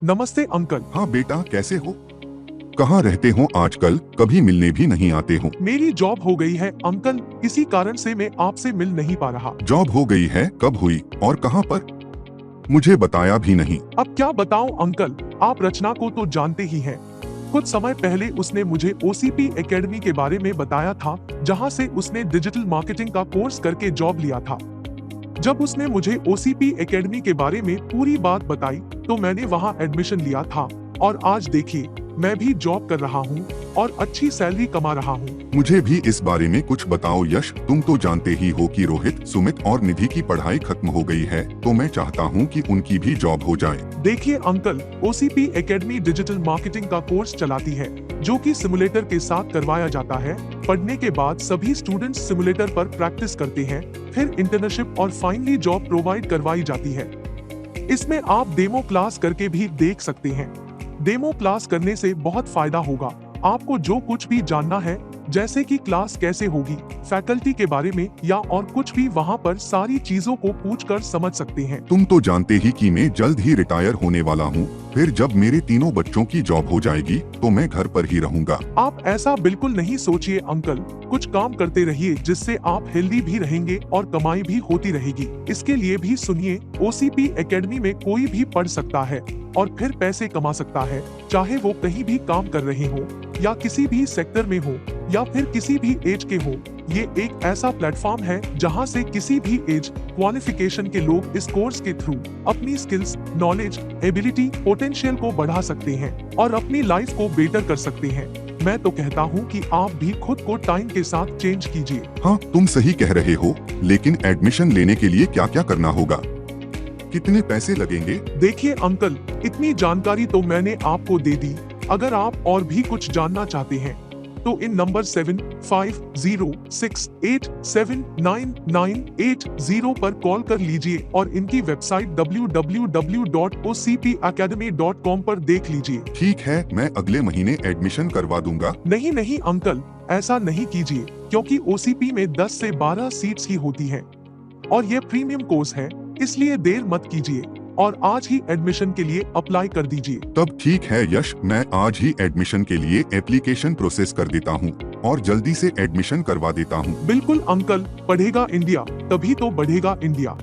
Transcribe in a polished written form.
नमस्ते अंकल। हाँ बेटा, कैसे हो? कहाँ रहते हो आजकल? कभी मिलने भी नहीं आते हो। मेरी जॉब हो गई है अंकल, इसी कारण से मैं आपसे मिल नहीं पा रहा। जॉब हो गई है? कब हुई और कहाँ पर? मुझे बताया भी नहीं। अब क्या बताऊं अंकल, आप रचना को तो जानते ही हैं। कुछ समय पहले उसने मुझे ओसीपी एकेडमी के बारे में बताया था, जहां से उसने डिजिटल मार्केटिंग का कोर्स करके जॉब लिया था। जब उसने मुझे ओसीपी एकेडमी के बारे में पूरी बात बताई, तो मैंने वहां एडमिशन लिया था और आज देखिए, मैं भी जॉब कर रहा हूं और अच्छी सैलरी कमा रहा हूं। मुझे भी इस बारे में कुछ बताओ यश। तुम तो जानते ही हो कि रोहित, सुमित और निधि की पढ़ाई खत्म हो गई है, तो मैं चाहता हूँ कि उनकी भी जॉब हो जाए। देखिए uncle, OCP academy digital marketing का कोर्स चलाती है, जो कि सिमुलेटर के साथ करवाया जाता है। पढ़ने के बाद सभी स्टूडेंट्स सिमुलेटर पर प्रैक्टिस करते हैं, फिर इंटर्नशिप और फाइनली जॉब प्रोवाइड करवाई जाती है। इसमें आप डेमो क्लास करके भी देख सकते हैं। डेमो क्लास करने से बहुत फायदा होगा। आपको जो कुछ भी जानना है, जैसे कि क्लास कैसे होगी, फैकल्टी के बारे में या और कुछ भी, वहाँ पर सारी चीजों को पूछकर समझ सकते हैं। तुम तो जानते ही कि मैं जल्द ही रिटायर होने वाला हूँ। फिर जब मेरे तीनों बच्चों की जॉब हो जाएगी तो मैं घर पर ही रहूंगा। आप ऐसा बिल्कुल नहीं सोचिए अंकल, कुछ काम करते रहिए जिससे आप हेल्दी भी रहेंगे और कमाई भी होती रहेगी। इसके लिए भी सुनिए, ओसीपी एकेडमी में कोई भी पढ़ सकता है और फिर पैसे कमा सकता है, चाहे वो कहीं भी काम कर रहे हो या किसी भी सेक्टर में हो या फिर किसी भी एज के हो। ये एक ऐसा प्लेटफॉर्म है जहां से किसी भी एज, क्वालिफिकेशन के लोग इस कोर्स के थ्रू अपनी स्किल्स, नॉलेज, एबिलिटी, पोटेंशियल को बढ़ा सकते हैं और अपनी लाइफ को बेटर कर सकते हैं। मैं तो कहता हूँ कि आप भी खुद को टाइम के साथ चेंज कीजिए। हाँ, तुम सही कह रहे हो, लेकिन एडमिशन लेने के लिए क्या क्या करना होगा? कितने पैसे लगेंगे? देखिए अंकल, इतनी जानकारी तो मैंने आपको दे दी। अगर आप और भी कुछ जानना चाहते हैं तो इन नंबर 7506879980 पर कॉल कर लीजिए और इनकी वेबसाइट www.ocpacademy.com पर देख लीजिए। ठीक है, मैं अगले महीने एडमिशन करवा दूंगा। नहीं नहीं अंकल, ऐसा नहीं कीजिए, क्योंकि ओसीपी में 10 से 12 सीट्स ही होती हैं और ये प्रीमियम कोर्स है, इसलिए देर मत कीजिए और आज ही एडमिशन के लिए अप्लाई कर दीजिए। तब ठीक है यश, मैं आज ही एडमिशन के लिए एप्लीकेशन प्रोसेस कर देता हूँ और जल्दी से एडमिशन करवा देता हूँ। बिल्कुल अंकल, पढ़ेगा इंडिया तभी तो बढ़ेगा इंडिया।